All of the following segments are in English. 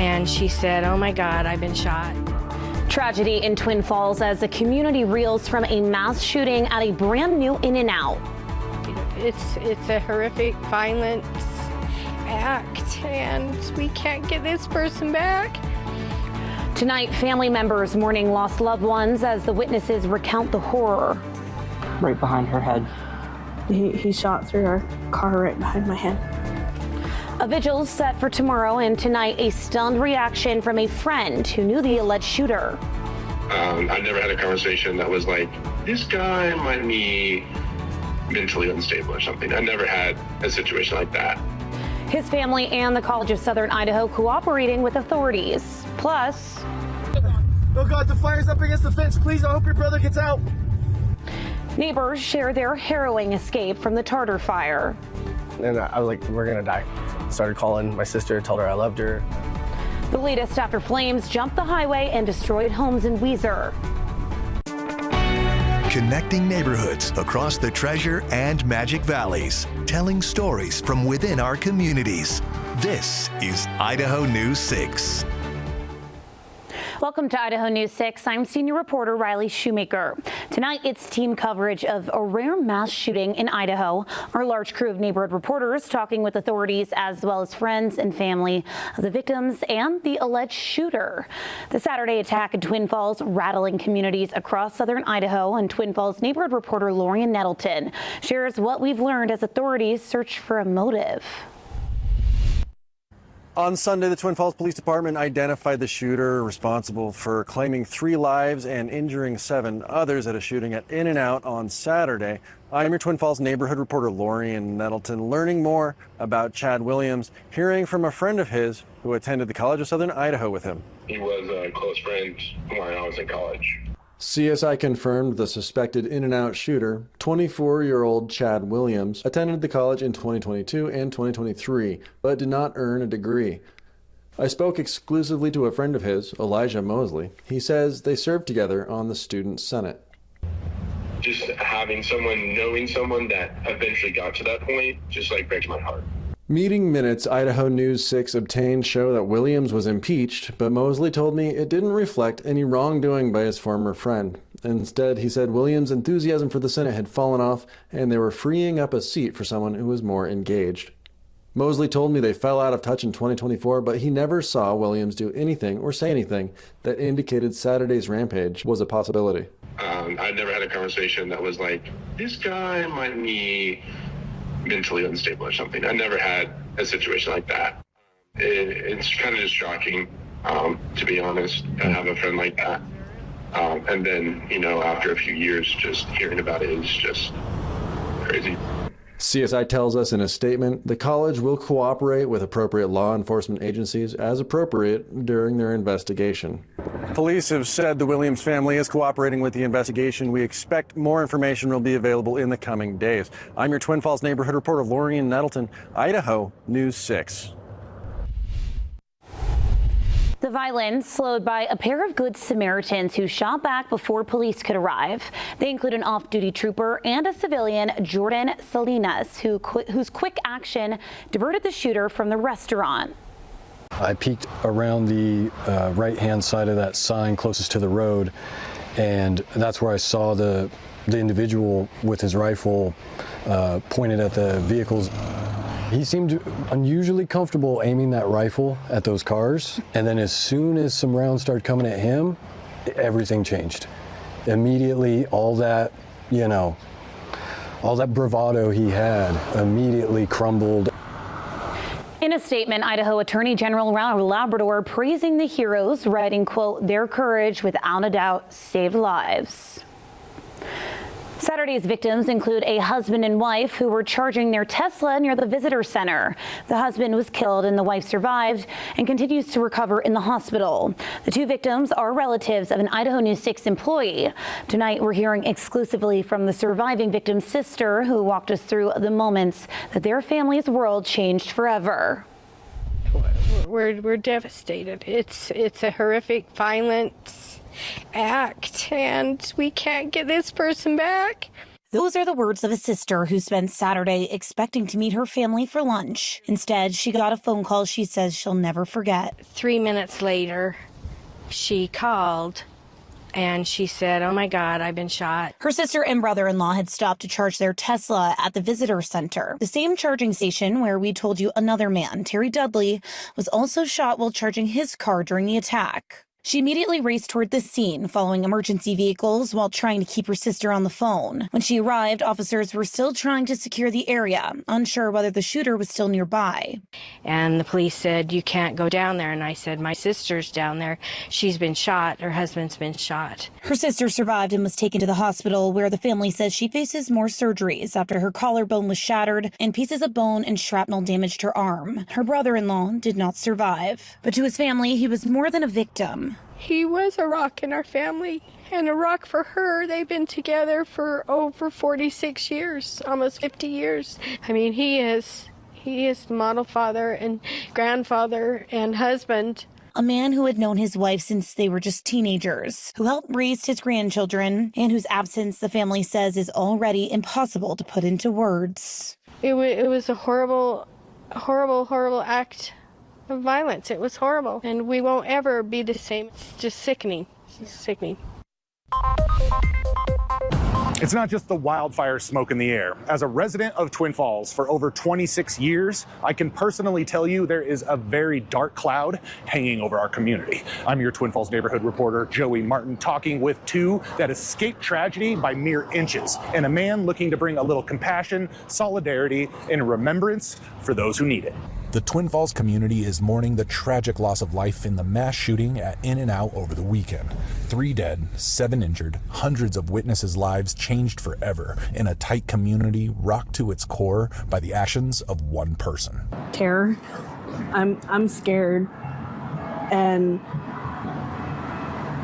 and she said, "Oh my God, I've been shot." Tragedy in Twin Falls as the community reels from a mass shooting at a brand new In-N-Out. It's a horrific violence act, and we can't get this person back. Tonight, family members mourning lost loved ones as the witnesses recount the horror. Right behind her head. He shot through our car right behind my head. A vigil set for tomorrow, and tonight a stunned reaction from a friend who knew the alleged shooter. I've never had a conversation that was like, this guy might be mentally unstable or something. I never had a situation like that. His family and the College of Southern Idaho cooperating with authorities. Plus, oh God, the fire's up against the fence. Please, I hope your brother gets out. neighbors share their harrowing escape from the Tartar fire. And I was like, we're gonna die. Started calling my sister, told her I loved her. The latest after flames jumped the highway and destroyed homes in Weiser. Connecting neighborhoods across the Treasure and Magic Valleys, telling stories from within our communities. This is Idaho News 6. Welcome to Idaho News 6. I'm senior reporter Riley Shoemaker. Tonight, it's team coverage of a rare mass shooting in Idaho. Our large crew of neighborhood reporters talking with authorities as well as friends and family of the victims and the alleged shooter. The Saturday attack in Twin Falls rattling communities across southern Idaho, and Twin Falls neighborhood reporter Lorian Nettleton shares what we've learned as authorities search for a motive. On Sunday, the Twin Falls Police Department identified the shooter responsible for claiming 3 lives and injuring 7 others at a shooting at In-N-Out on Saturday. I'm your Twin Falls neighborhood reporter Lorian Nettleton, learning more about Chad Williams, hearing from a friend of his who attended the College of Southern Idaho with him. He was a close friend when I was in college. CSI confirmed the suspected In-N-Out shooter, 24-year-old Chad Williams, attended the college in 2022 and 2023, but did not earn a degree. I spoke exclusively to a friend of his, Elijah Mosley. He says they served together on the Student Senate. Just having someone, knowing someone that eventually got to that point, just like breaks my heart. Meeting minutes Idaho News 6 obtained show that Williams was impeached, but Mosley told me it didn't reflect any wrongdoing by his former friend. Instead, he said Williams' enthusiasm for the Senate had fallen off and they were freeing up a seat for someone who was more engaged. Mosley told me they fell out of touch in 2024, but he never saw Williams do anything or say anything that indicated Saturday's rampage was a possibility. I'd never had a conversation that was like, this guy might be mentally unstable or something. I never had a situation like that. It's kind of just shocking, to be honest, to have a friend like that. And then, after a few years, just hearing about it is just crazy. CSI tells us in a statement, the college will cooperate with appropriate law enforcement agencies as appropriate during their investigation. Police have said the Williams family is cooperating with the investigation. We expect more information will be available in the coming days. I'm your Twin Falls neighborhood reporter Lorian Nettleton, Idaho News 6. The violence slowed by a pair of good Samaritans who shot back before police could arrive. They include an off-duty trooper and a civilian, Jordan Salinas, whose quick action diverted the shooter from the restaurant. I peeked around the right-hand side of that sign closest to the road, and that's where I saw the individual with his rifle pointed at the vehicles. He seemed unusually comfortable aiming that rifle at those cars, and then as soon as some rounds started coming at him, everything changed. Immediately, all that bravado he had immediately crumbled. In a statement, Idaho Attorney General Labrador praising the heroes, writing, quote, "Their courage without a doubt saved lives." Saturday's victims include a husband and wife who were charging their Tesla near the visitor center. The husband was killed and the wife survived and continues to recover in the hospital. The 2 victims are relatives of an Idaho News 6 employee. Tonight, we're hearing exclusively from the surviving victim's sister, who walked us through the moments that their family's world changed forever. We're devastated. It's a horrific violence act, and we can't get this person back. Those are the words of a sister who spent Saturday expecting to meet her family for lunch. Instead, she got a phone call she says she'll never forget. 3 minutes later, she called and she said, "Oh my God, I've been shot." Her sister and brother-in-law had stopped to charge their Tesla at the visitor center, the same charging station where we told you another man, Terry Dudley, was also shot while charging his car during the attack. She immediately raced toward the scene, following emergency vehicles while trying to keep her sister on the phone. When she arrived, officers were still trying to secure the area, unsure whether the shooter was still nearby. And the police said, "You can't go down there." And I said, "My sister's down there. She's been shot. Her husband's been shot." Her sister survived and was taken to the hospital, where the family says she faces more surgeries after her collarbone was shattered and pieces of bone and shrapnel damaged her arm. Her brother-in-law did not survive. But to his family, he was more than a victim. He was a rock in our family and a rock for her. They've been together for over 46 years, almost 50 years. I mean, he is model father and grandfather and husband. A man who had known his wife since they were just teenagers, who helped raise his grandchildren, and whose absence the family says is already impossible to put into words. It was a horrible, horrible, horrible act of violence. It was horrible, and we won't ever be the same. It's just sickening. It's sickening. It's not just the wildfire smoke in the air. As a resident of Twin Falls for over 26 years, I can personally tell you there is a very dark cloud hanging over our community. I'm your Twin Falls neighborhood reporter, Joey Martin, talking with two that escaped tragedy by mere inches, and a man looking to bring a little compassion, solidarity, and remembrance for those who need it. The Twin Falls community is mourning the tragic loss of life in the mass shooting at In-N-Out over the weekend. 3 dead, 7 injured, hundreds of witnesses' lives changed forever in a tight community rocked to its core by the actions of one person. Terror. I'm scared and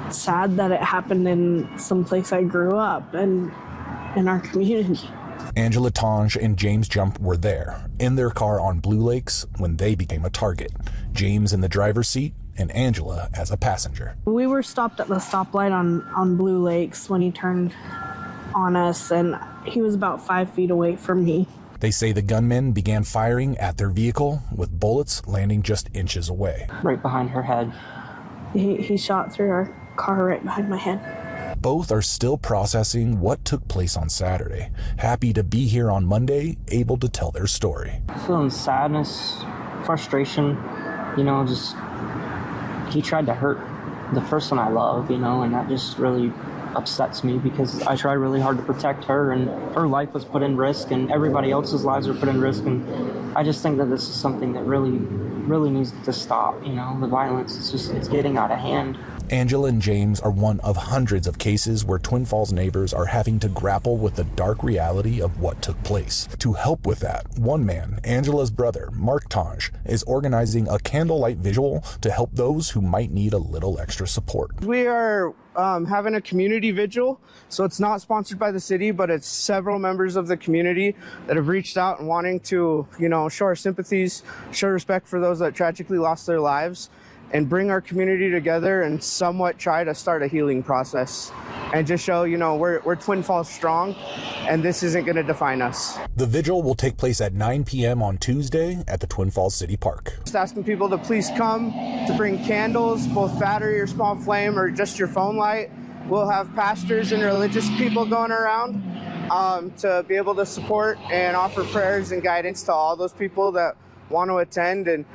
sad that it happened in some place I grew up and in our community. Angela Tonge and James Jump were there, in their car on Blue Lakes, when they became a target. James in the driver's seat and Angela as a passenger. We were stopped at the stoplight on Blue Lakes when he turned on us, and he was about 5 feet away from me. They say the gunmen began firing at their vehicle, with bullets landing just inches away. Right behind her head. He shot through our car right behind my head. Both are still processing what took place on Saturday, happy to be here on Monday, able to tell their story. Feeling sadness, frustration, just he tried to hurt the person I love, and that just really upsets me because I tried really hard to protect her, and her life was put in risk and everybody else's lives were put in risk, and I just think that this is something that really needs to stop. The violence, it's getting out of hand. Angela and James are one of hundreds of cases where Twin Falls neighbors are having to grapple with the dark reality of what took place. To help with that, one man, Angela's brother, Mark Tonge, is organizing a candlelight vigil to help those who might need a little extra support. We are having a community vigil, so it's not sponsored by the city, but it's several members of the community that have reached out and wanting to, show our sympathies, show respect for those that tragically lost their lives, and bring our community together and somewhat try to start a healing process and just show, we're Twin Falls strong and this isn't going to define us. The vigil will take place at 9 p.m. on Tuesday at the Twin Falls City Park. Just asking people to please come, to bring candles, both battery or small flame or just your phone light. We'll have pastors and religious people going around to be able to support and offer prayers and guidance to all those people that want to attend, and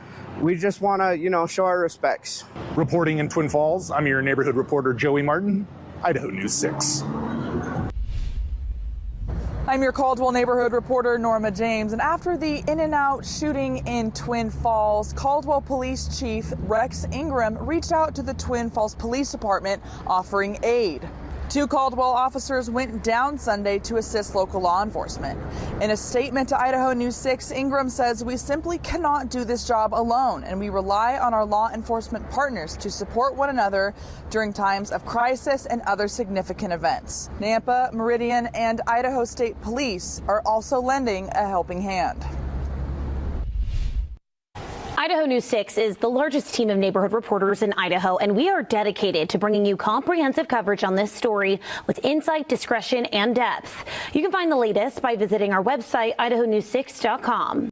we just want to, show our respects. Reporting in Twin Falls, I'm your neighborhood reporter, Joey Martin, Idaho News 6. I'm your Caldwell neighborhood reporter, Norma James. And after the In-N-Out shooting in Twin Falls, Caldwell Police Chief Rex Ingram reached out to the Twin Falls Police Department offering aid. 2 Caldwell officers went down Sunday to assist local law enforcement. In a statement to Idaho News 6, Ingram says, "We simply cannot do this job alone, and we rely on our law enforcement partners to support one another during times of crisis and other significant events." Nampa, Meridian, and Idaho State Police are also lending a helping hand. Idaho News 6 is the largest team of neighborhood reporters in Idaho, and we are dedicated to bringing you comprehensive coverage on this story with insight, discretion, and depth. You can find the latest by visiting our website, idahonews6.com.